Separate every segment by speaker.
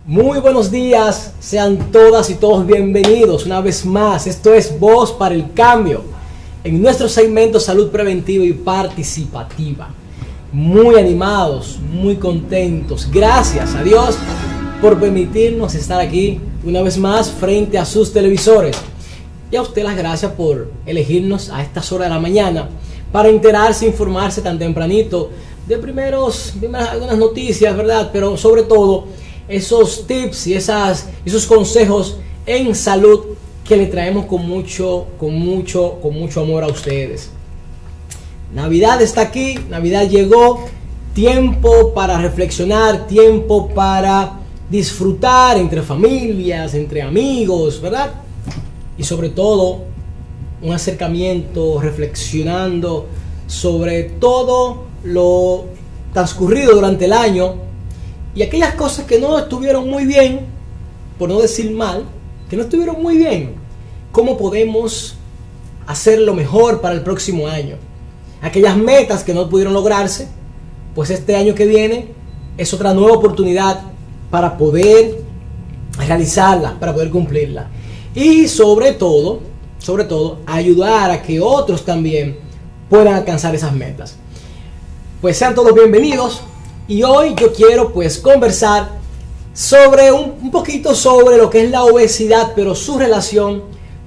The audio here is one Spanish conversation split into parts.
Speaker 1: Muy buenos días, sean todas y todos bienvenidos una vez más. Esto es Voz para el Cambio, en nuestro segmento Salud Preventiva y Participativa. Muy animados, muy contentos. Gracias a Dios por permitirnos estar aquí una vez más frente a sus televisores. Y a usted las gracias por elegirnos a estas horas de la mañana para enterarse, informarse tan tempranito de primeras algunas noticias, ¿verdad? Pero sobre todo esos tips y esos consejos en salud que le traemos con mucho amor a ustedes. Navidad está aquí, Navidad llegó, tiempo para reflexionar, tiempo para disfrutar entre familias, entre amigos, ¿verdad? Y sobre todo un acercamiento reflexionando sobre todo lo transcurrido durante el año y aquellas cosas que no estuvieron muy bien, por no decir mal, que no estuvieron muy bien. ¿Cómo podemos hacerlo mejor para el próximo año? Aquellas metas que no pudieron lograrse, pues este año que viene es otra nueva oportunidad para poder realizarla, para poder cumplirla. Y sobre todo, ayudar a que otros también puedan alcanzar esas metas. Pues sean todos bienvenidos. Y hoy yo quiero pues conversar sobre un poquito sobre lo que es la obesidad, pero su relación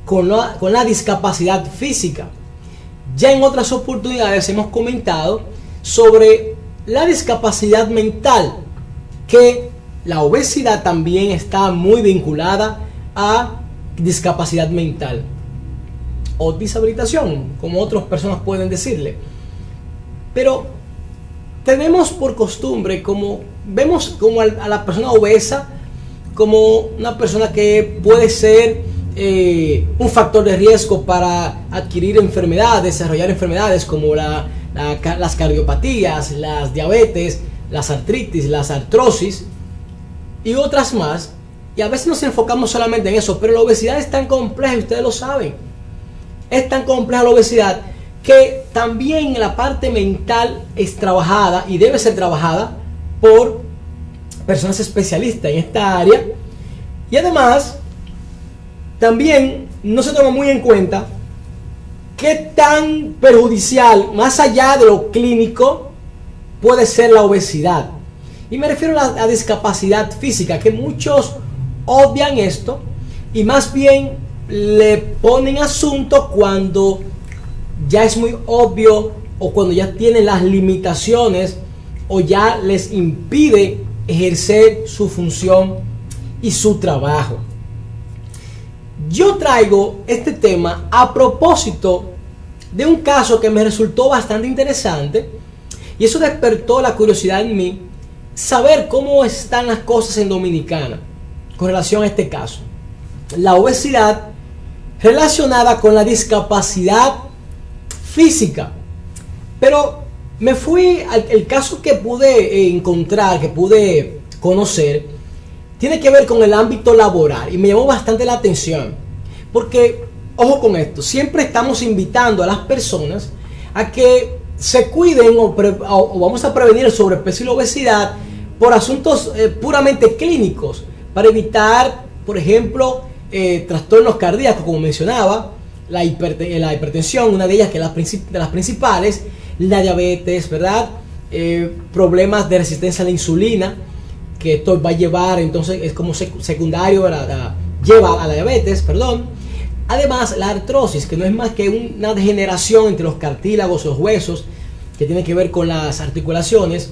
Speaker 1: con la discapacidad física. Ya en otras oportunidades hemos comentado sobre la discapacidad mental, que la obesidad también está muy vinculada a discapacidad mental o deshabilitación, como otras personas pueden decirle. Pero tenemos por costumbre, vemos a la persona obesa como una persona que puede ser un factor de riesgo para adquirir enfermedades, desarrollar enfermedades como las cardiopatías, las diabetes, las artritis, las artrosis y otras más. Y a veces nos enfocamos solamente en eso, pero la obesidad es tan compleja, y ustedes lo saben. Es tan compleja la obesidad que también la parte mental es trabajada y debe ser trabajada por personas especialistas en esta área. Y además, también no se toma muy en cuenta qué tan perjudicial, más allá de lo clínico, puede ser la obesidad. Y me refiero a la discapacidad física, que muchos obvian esto y más bien le ponen asunto cuando ya es muy obvio o cuando ya tienen las limitaciones o ya les impide ejercer su función y su trabajo. Yo traigo este tema a propósito de un caso que me resultó bastante interesante y eso despertó la curiosidad en mí, saber cómo están las cosas en Dominicana con relación a este caso. La obesidad relacionada con la discapacidad física. Pero me fui el caso que pude encontrar, que pude conocer, tiene que ver con el ámbito laboral y me llamó bastante la atención porque, ojo con esto, siempre estamos invitando a las personas a que se cuiden o vamos a prevenir el sobrepeso y la obesidad por asuntos puramente clínicos, para evitar, por ejemplo, trastornos cardíacos, como mencionaba, la hipertensión, una de ellas que es de las principales, la diabetes, ¿verdad? Problemas de resistencia a la insulina, que esto va a llevar, entonces es como secundario, ¿verdad? Lleva a la diabetes, perdón. Además, la artrosis, que no es más que una degeneración entre los cartílagos, los huesos, que tiene que ver con las articulaciones.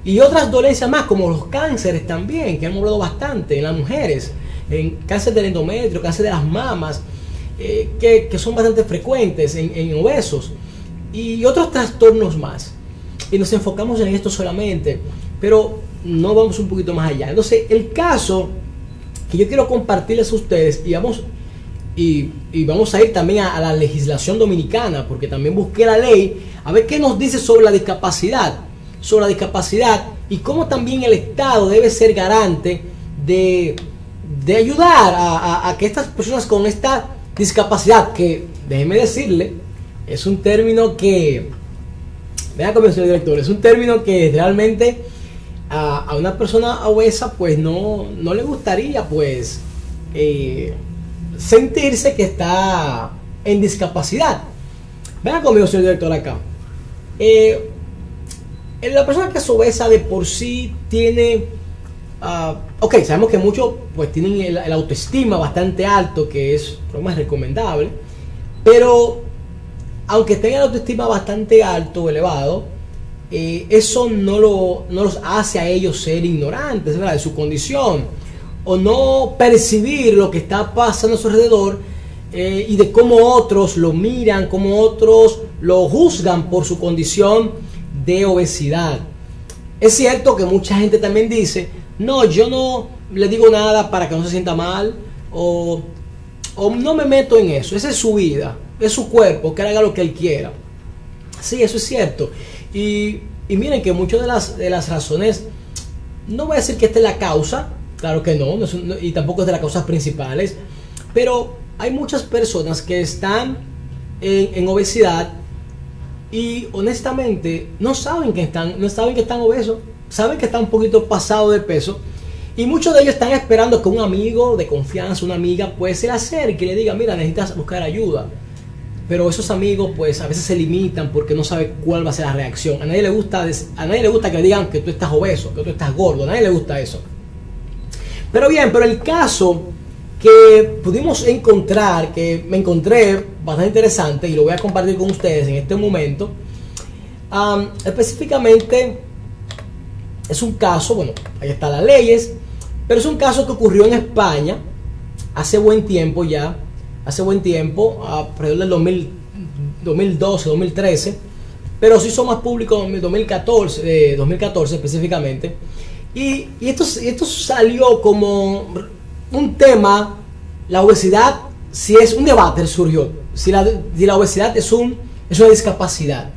Speaker 1: Y otras dolencias más, como los cánceres también, que hemos hablado bastante en las mujeres, en cáncer del endometrio, cáncer de las mamas, que son bastante frecuentes en obesos y otros trastornos más. Y nos enfocamos en esto solamente, pero no vamos un poquito más allá. Entonces, el caso que yo quiero compartirles a ustedes, y vamos a ir también a la legislación dominicana, porque también busqué la ley, a ver qué nos dice sobre la discapacidad, y cómo también el Estado debe ser garante de ayudar a que estas personas con esta discapacidad, que déjeme decirle, es un término que, vean cómo señor director, es un término que realmente a una persona obesa pues no le gustaría pues sentirse que está en discapacidad. Venga conmigo, señor director, acá. La persona que es obesa de por sí tiene, ok, sabemos que muchos pues tienen el autoestima bastante alto, que es lo más recomendable, pero aunque tengan el autoestima bastante alto, elevado, eso no los hace a ellos ser ignorantes, ¿verdad?, de su condición, o no percibir lo que está pasando a su alrededor, y de cómo otros lo miran, cómo otros lo juzgan por su condición de obesidad. Es cierto que mucha gente también dice, no, yo no le digo nada para que no se sienta mal, o no me meto en eso, esa es su vida, es su cuerpo, que haga lo que él quiera. Sí, eso es cierto. Y miren que muchas de las razones, no voy a decir que esta es la causa, claro que no, y tampoco es de las causas principales, pero hay muchas personas que están en obesidad y honestamente no saben que están obesos, saben que están un poquito pasado de peso, y muchos de ellos están esperando que un amigo de confianza, una amiga, pues se le acerque y le diga, mira, necesitas buscar ayuda. Pero esos amigos pues a veces se limitan porque no sabe cuál va a ser la reacción. A nadie le gusta que le digan que tú estás obeso, que tú estás gordo, a nadie le gusta eso. Pero el caso que pudimos encontrar, que me encontré bastante interesante y lo voy a compartir con ustedes en este momento, específicamente es un caso, bueno, ahí están las leyes, pero es un caso que ocurrió en España hace buen tiempo ya, alrededor del 2012, 2013, pero se hizo más público en 2014 específicamente, y esto salió como un tema, la obesidad, si es un debate surgió, si la obesidad es una discapacidad.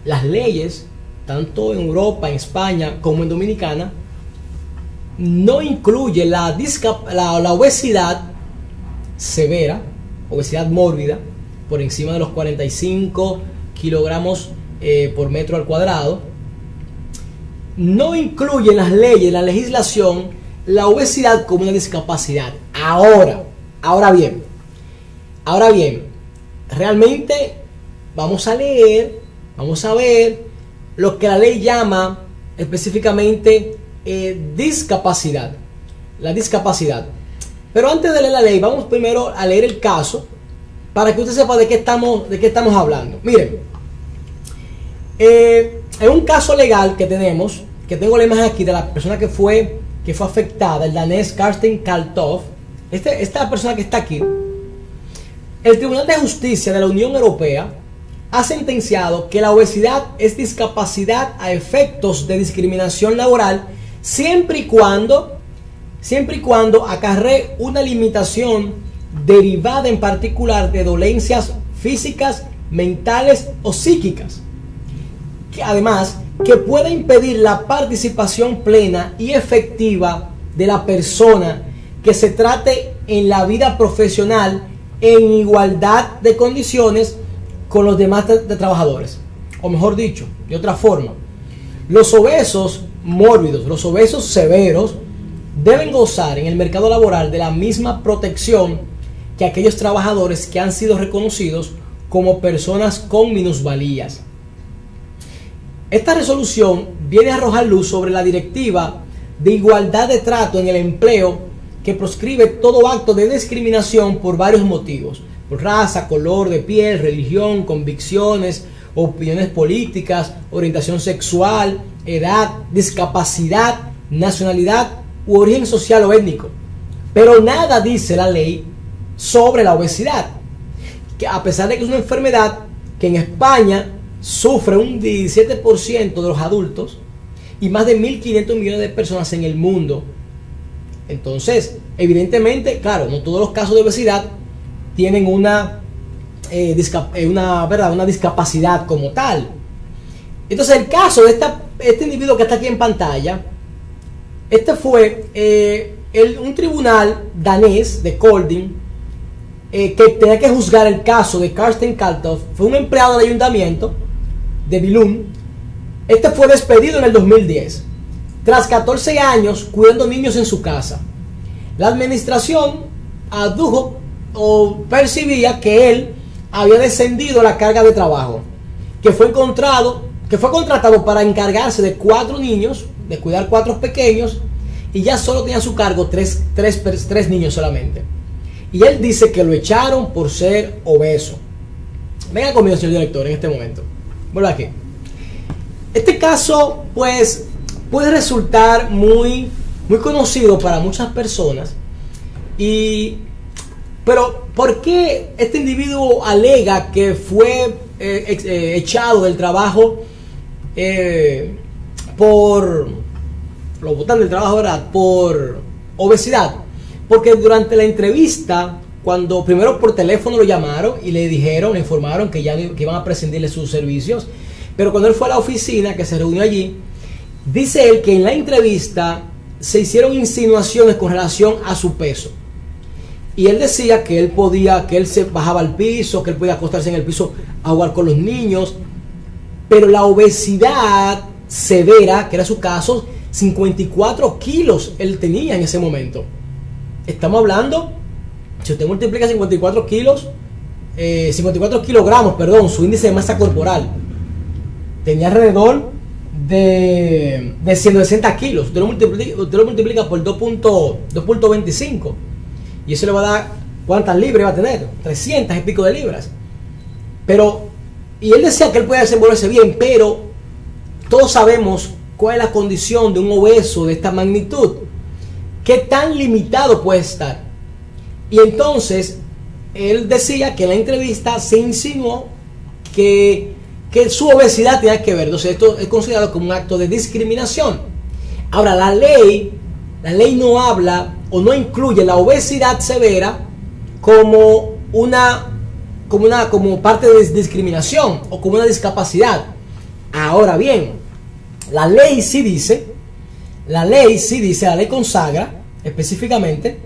Speaker 1: Las leyes, tanto en Europa, en España, como en Dominicana, no incluye la obesidad severa, obesidad mórbida, por encima de los 45 kilogramos por metro al cuadrado. No incluye en las leyes, la legislación, la obesidad como una discapacidad. Ahora bien, realmente vamos a leer, vamos a ver lo que la ley llama específicamente discapacidad. La discapacidad. Pero antes de leer la ley, vamos primero a leer el caso para que usted sepa de qué estamos hablando. Miren, en un caso legal que tengo la imagen aquí de la persona que fue afectada, el danés Carsten Kaltoff, esta persona que está aquí, el Tribunal de Justicia de la Unión Europea ha sentenciado que la obesidad es discapacidad a efectos de discriminación laboral siempre y cuando acarree una limitación derivada en particular de dolencias físicas, mentales o psíquicas, que además que pueda impedir la participación plena y efectiva de la persona que se trate en la vida profesional en igualdad de condiciones con los demás de trabajadores. O mejor dicho, de otra forma, los obesos mórbidos, los obesos severos, deben gozar en el mercado laboral de la misma protección que aquellos trabajadores que han sido reconocidos como personas con minusvalías. Esta resolución viene a arrojar luz sobre la directiva de igualdad de trato en el empleo que proscribe todo acto de discriminación por varios motivos: por raza, color de piel, religión, convicciones, opiniones políticas, orientación sexual, edad, discapacidad, nacionalidad u origen social o étnico. Pero nada dice la ley sobre la obesidad, que a pesar de que es una enfermedad que en España sufre un 17% de los adultos y más de 1.500 millones de personas en el mundo. Entonces, evidentemente, claro, no todos los casos de obesidad tienen una discapacidad como tal. Entonces, el caso de este individuo que está aquí en pantalla, fue un tribunal danés de Kolding, que tenía que juzgar el caso de Carsten Kaltoff. Fue un empleado del ayuntamiento de Billund Este fue despedido en el 2010, tras 14 años cuidando niños en su casa. La administración adujo o percibía que él había descendido la carga de trabajo, que fue contratado para encargarse de 4 niños, de cuidar 4 pequeños, y ya solo tenía a su cargo 3 niños solamente. Y él dice que lo echaron por ser obeso. Venga conmigo, señor director, en este momento. Vuelvo aquí. Este caso, pues, puede resultar muy conocido para muchas personas. Pero, ¿por qué este individuo alega que fue echado del trabajo lo botan del trabajo, ¿verdad?, por obesidad? Porque durante la entrevista, cuando primero por teléfono lo llamaron y le informaron que iban a prescindirle sus servicios, pero cuando él fue a la oficina, que se reunió allí, dice él que en la entrevista se hicieron insinuaciones con relación a su peso. Y él decía que él se bajaba al piso, que él podía acostarse en el piso a jugar con los niños, pero la obesidad severa, que era su caso, 54 kilos él tenía en ese momento. Estamos hablando, si usted multiplica 54 kilogramos, perdón, su índice de masa corporal tenía alrededor de 160 kilos. Usted lo multiplica por 2.25 y eso le va a dar, ¿cuántas libras va a tener? 300 y pico de libras. Y él decía que él podía desenvolverse bien, pero todos sabemos cuál es la condición de un obeso de esta magnitud. ¿Qué tan limitado puede estar? Y entonces, él decía que en la entrevista se insinuó que su obesidad tenía que ver. Entonces, esto es considerado como un acto de discriminación. Ahora, la ley no habla o no incluye la obesidad severa como parte de discriminación o como una discapacidad. Ahora bien, la ley consagra específicamente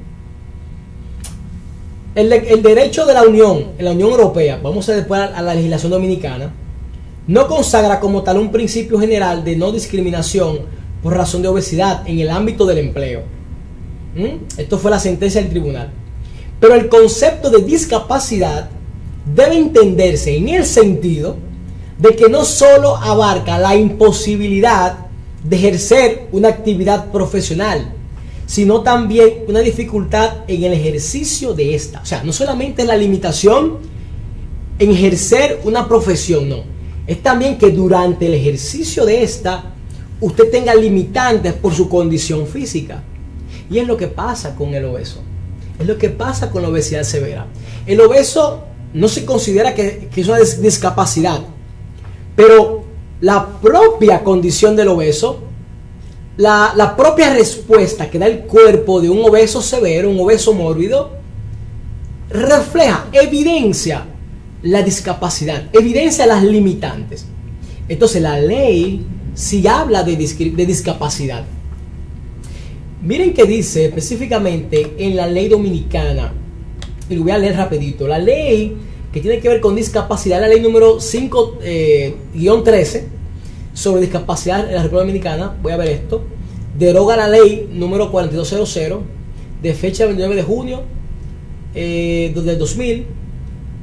Speaker 1: el derecho de la Unión, en la Unión Europea, vamos a después a la legislación dominicana, no consagra como tal un principio general de no discriminación por razón de obesidad en el ámbito del empleo. Esto fue la sentencia del tribunal. Pero el concepto de discapacidad debe entenderse en el sentido de que no solo abarca la imposibilidad de ejercer una actividad profesional, sino también una dificultad en el ejercicio de esta. O sea, no solamente la limitación en ejercer una profesión, no. Es también que durante el ejercicio de esta, usted tenga limitantes por su condición física. Y es lo que pasa con el obeso. Es lo que pasa con la obesidad severa. El obeso no se considera que es una discapacidad, pero la propia condición del obeso, la propia respuesta que da el cuerpo de un obeso severo, un obeso mórbido, refleja, evidencia la discapacidad, evidencia las limitantes. Entonces la ley sí habla de discapacidad. Miren que dice específicamente en la ley dominicana, y lo voy a leer rapidito. La ley que tiene que ver con discapacidad, la ley número 5-13 sobre discapacidad en la República Dominicana, voy a ver esto, deroga la ley número 4200 de fecha 29 de junio del 2000,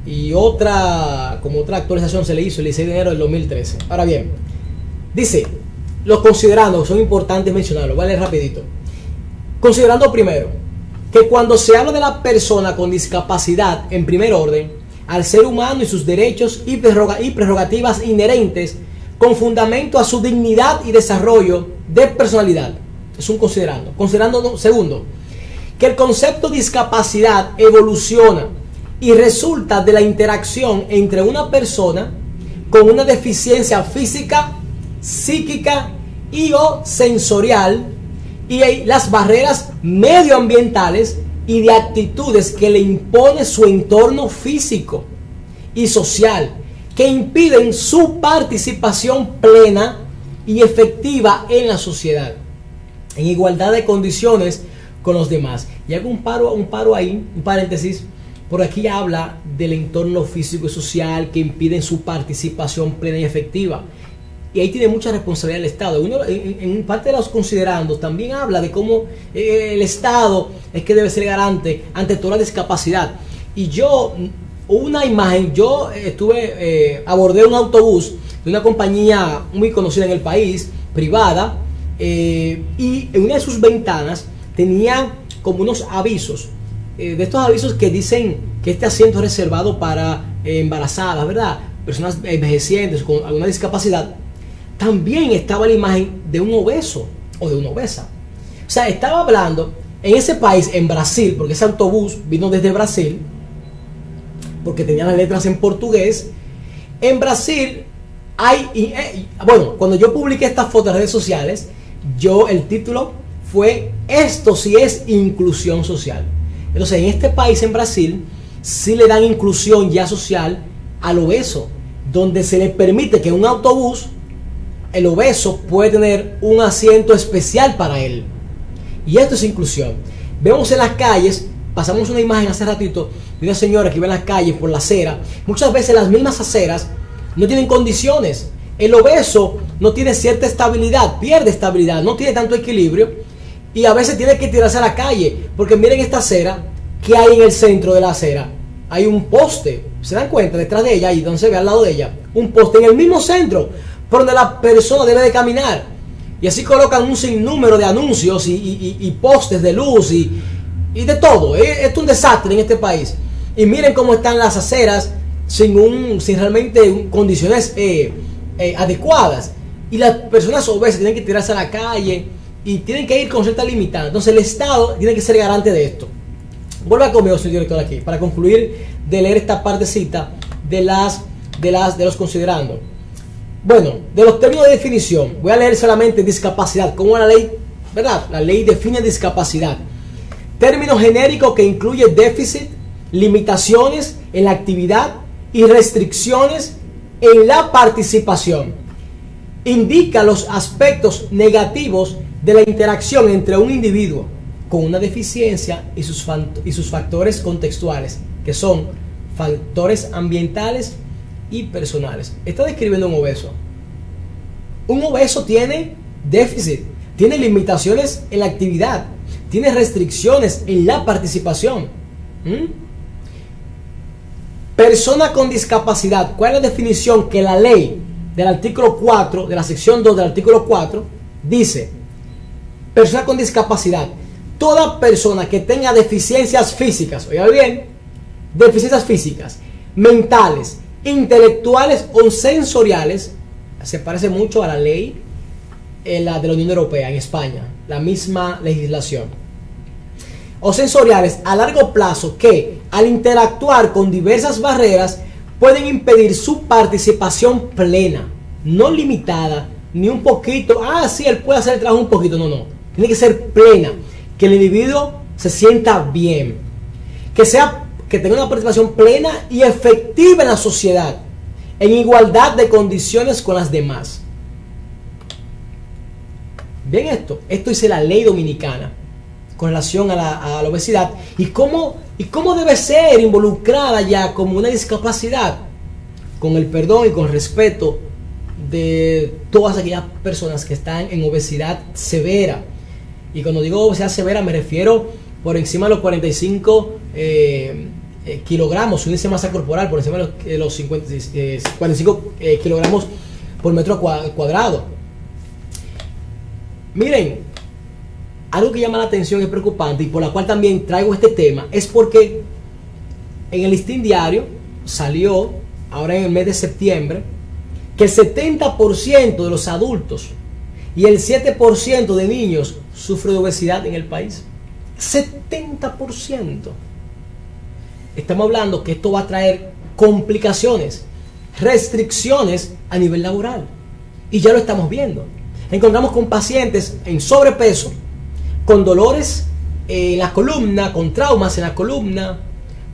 Speaker 1: y otra actualización se le hizo el 16 de enero del 2013. Ahora bien, dice, los considerando, son importantes mencionarlos, voy a leer rapidito. Considerando primero que cuando se habla de la persona con discapacidad en primer orden, al ser humano y sus derechos y prerrogativas inherentes con fundamento a su dignidad y desarrollo de personalidad. Es un considerando. Considerando segundo, que el concepto discapacidad evoluciona y resulta de la interacción entre una persona con una deficiencia física, psíquica y o sensorial y las barreras medioambientales y de actitudes que le impone su entorno físico y social, que impiden su participación plena y efectiva en la sociedad, en igualdad de condiciones con los demás. Y hago un paro ahí, un paréntesis, por aquí habla del entorno físico y social que impiden su participación plena y efectiva. y ahí tiene mucha responsabilidad el Estado. Uno, en parte de los considerandos también habla de cómo el Estado es que debe ser garante ante toda la discapacidad. Y yo, una imagen, yo abordé un autobús de una compañía muy conocida en el país, privada, y en una de sus ventanas tenía como unos avisos, de estos avisos que dicen que este asiento es reservado para embarazadas, ¿verdad? Personas envejecientes con alguna discapacidad. También estaba la imagen de un obeso o de una obesa. O sea, estaba hablando en ese país, en Brasil, porque ese autobús vino desde Brasil, porque tenía las letras en portugués. En Brasil bueno, cuando yo publiqué esta foto en redes sociales, el título fue "Esto sí es inclusión social". Entonces, en este país, en Brasil, sí le dan inclusión ya social al obeso, donde se le permite que en un autobús el obeso puede tener un asiento especial para él. Y esto es inclusión. Vemos en las calles, pasamos una imagen hace ratito de una señora que iba en las calles por la acera. Muchas veces las mismas aceras no tienen condiciones. El obeso no tiene cierta estabilidad, pierde estabilidad, no tiene tanto equilibrio, y a veces tiene que tirarse a la calle, porque miren esta acera que hay en el centro de la acera. Hay un poste, se dan cuenta, detrás de ella, y donde se ve al lado de ella, un poste en el mismo centro, por donde la persona debe de caminar. Y así colocan un sinnúmero de anuncios y postes de luz y de todo. Esto es un desastre en este país. Y miren cómo están las aceras sin realmente condiciones adecuadas. Y las personas obesas tienen que tirarse a la calle y tienen que ir con cierta limitada. Entonces el Estado tiene que ser garante de esto. Vuelva conmigo, señor director, aquí, para concluir de leer esta partecita de los considerandos. Bueno, de los términos de definición, voy a leer solamente discapacidad, como la ley, ¿verdad? La ley define discapacidad. Término genérico que incluye déficit, limitaciones en la actividad y restricciones en la participación. Indica los aspectos negativos de la interacción entre un individuo con una deficiencia y sus factores contextuales, que son factores ambientales y personales. Está describiendo un obeso. Un obeso tiene déficit, tiene limitaciones en la actividad, tiene restricciones en la participación. Persona con discapacidad. ¿Cuál es la definición que la ley del artículo 4, de la sección 2 del artículo 4, dice? Persona con discapacidad: toda persona que tenga deficiencias físicas, oiga bien, deficiencias físicas, mentales, intelectuales o sensoriales. Se parece mucho a la ley la de la Unión Europea en España, la misma legislación. O sensoriales a largo plazo, que al interactuar con diversas barreras pueden impedir su participación plena, no limitada, ni un poquito. Sí, él puede hacer el trabajo un poquito. No, tiene que ser plena, que el individuo se sienta bien, que tenga una participación plena y efectiva en la sociedad, en igualdad de condiciones con las demás. Bien, esto dice la ley dominicana con relación a la obesidad y cómo debe ser involucrada ya como una discapacidad, con el perdón y con respeto de todas aquellas personas que están en obesidad severa. Y cuando digo obesidad severa me refiero por encima de los 45 kilogramos, su índice de masa corporal por encima de los 45 kilogramos por metro cuadrado. Miren, algo que llama la atención, es preocupante, y por la cual también traigo este tema, es porque en el Listín Diario salió ahora en el mes de septiembre que el 70% de los adultos y el 7% de niños sufre de obesidad en el país. 70%. Estamos hablando que esto va a traer complicaciones, restricciones a nivel laboral. Y ya lo estamos viendo. Encontramos con pacientes en sobrepeso, con dolores en la columna, con traumas en la columna,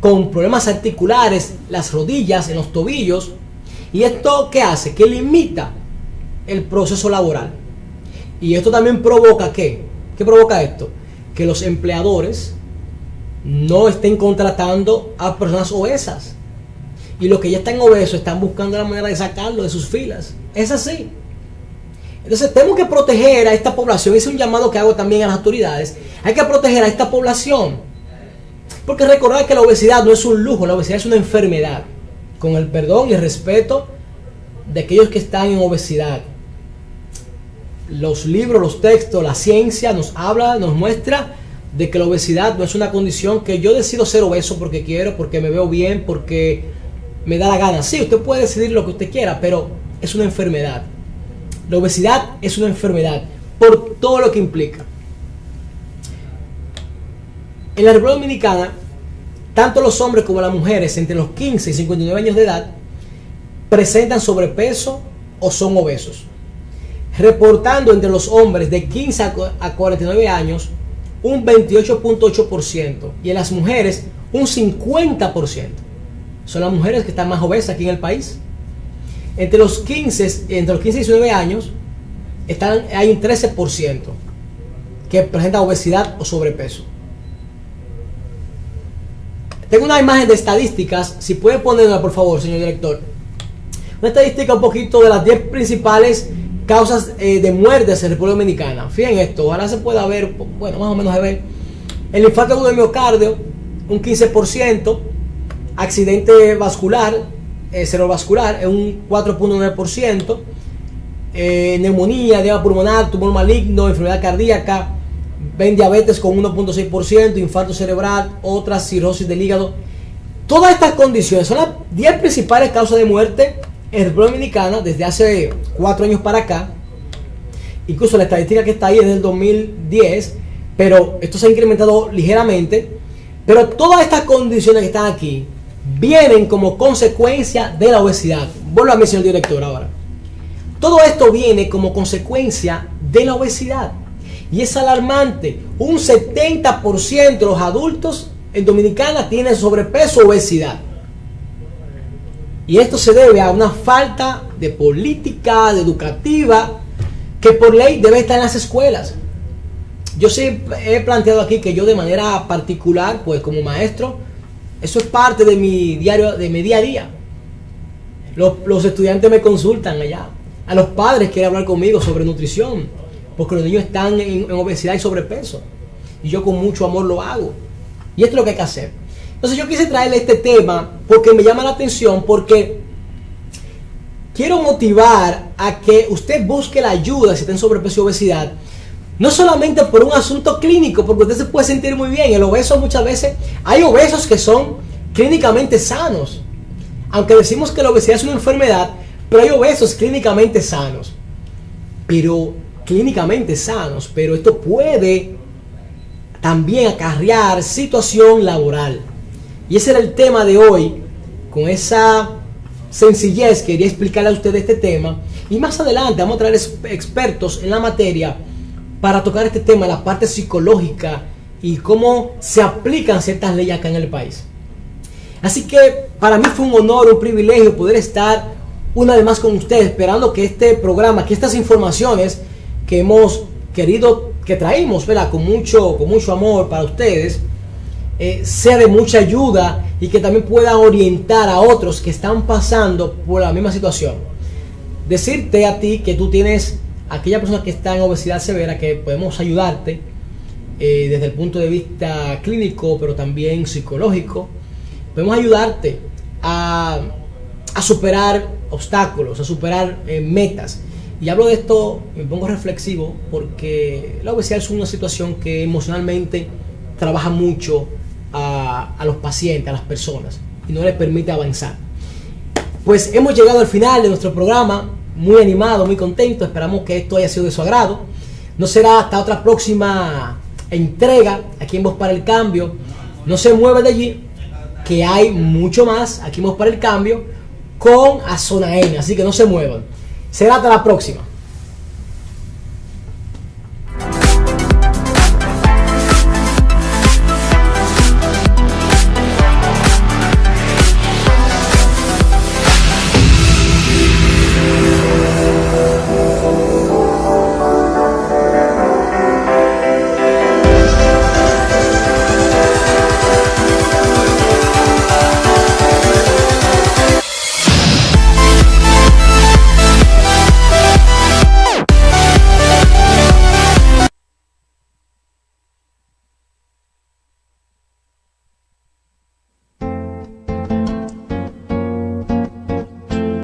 Speaker 1: con problemas articulares, las rodillas, en los tobillos. ¿Y esto qué hace? Que limita el proceso laboral. Y esto también provoca ¿qué? ¿Qué provoca esto? Que los empleadores no estén contratando a personas obesas. Y los que ya están obesos están buscando la manera de sacarlo de sus filas. Es así. Entonces tenemos que proteger a esta población. Ese es un llamado que hago también a las autoridades. Hay que proteger a esta población. Porque recordar que la obesidad no es un lujo, la obesidad es una enfermedad. Con el perdón y el respeto de aquellos que están en obesidad. Los libros, los textos, la ciencia nos habla, nos muestra de que la obesidad no es una condición que yo decido ser obeso porque quiero, porque me veo bien, porque me da la gana. Sí, usted puede decidir lo que usted quiera, pero es una enfermedad. La obesidad es una enfermedad por todo lo que implica. En la República Dominicana, tanto los hombres como las mujeres entre los 15 y 59 años de edad presentan sobrepeso o son obesos, reportando entre los hombres de 15 a 49 años un 28.8% y en las mujeres un 50%. Son las mujeres que están más obesas aquí en el país. Entre los 15 y 19 años hay un 13% que presenta obesidad o sobrepeso. Tengo una imagen de estadísticas, si puede ponerla por favor, señor director. Una estadística un poquito de las 10 principales causas de muertes en República Dominicana. Fíjense esto, ahora se pueda ver, bueno, más o menos se ve. El infarto agudo de miocardio, un 15%. Accidente vascular, cerebrovascular, un 4.9%. Neumonía, edema pulmonar, tumor maligno, enfermedad cardíaca. Ven diabetes con 1.6%, infarto cerebral, otras cirrosis del hígado. Todas estas condiciones son las 10 principales causas de muerte en República Dominicana desde hace 4 años para acá. Incluso la estadística que está ahí es del 2010, pero esto se ha incrementado ligeramente. Pero todas estas condiciones que están aquí vienen como consecuencia de la obesidad. Vuelvo a mi señor director ahora. Todo esto viene como consecuencia de la obesidad. Y es alarmante. Un 70% de los adultos en Dominicana tienen sobrepeso o obesidad. Y esto se debe a una falta de política educativa que por ley debe estar en las escuelas. Yo sí he planteado aquí que yo de manera particular, pues como maestro, eso es parte de mi diario, de mi día a día. Los estudiantes me consultan allá. A los padres quieren hablar conmigo sobre nutrición, porque los niños están en obesidad y sobrepeso. Y yo con mucho amor lo hago. Y esto es lo que hay que hacer. Entonces yo quise traerle este tema porque me llama la atención, porque quiero motivar a que usted busque la ayuda si está en sobrepeso y obesidad. No solamente por un asunto clínico, porque usted se puede sentir muy bien. El obeso muchas veces, hay obesos que son clínicamente sanos. Aunque decimos que la obesidad es una enfermedad, pero hay obesos clínicamente sanos. Pero esto puede también acarrear situación laboral. Y ese era el tema de hoy. Con esa sencillez quería explicarle a ustedes este tema. Y más adelante vamos a traer expertos en la materia para tocar este tema, la parte psicológica y cómo se aplican ciertas leyes acá en el país. Así que para mí fue un honor, un privilegio poder estar una vez más con ustedes, esperando que este programa, que estas informaciones que hemos querido, que traímos, ¿verdad?, con mucho amor para ustedes, sea de mucha ayuda y que también pueda orientar a otros que están pasando por la misma situación. Decirte a ti que tú tienes aquella persona que está en obesidad severa, que podemos ayudarte desde el punto de vista clínico, pero también psicológico. Podemos ayudarte a superar obstáculos, a superar metas. Y hablo de esto, me pongo reflexivo, porque la obesidad es una situación que emocionalmente trabaja mucho a los pacientes, a las personas, y no les permite avanzar. Pues hemos llegado al final de nuestro programa, muy animado, muy contento. Esperamos que esto haya sido de su agrado. No será hasta otra próxima entrega aquí en Voz para el Cambio. No se mueve de allí, que hay mucho más aquí en Voz para el Cambio con Azona N, así que no se muevan. Será hasta la próxima.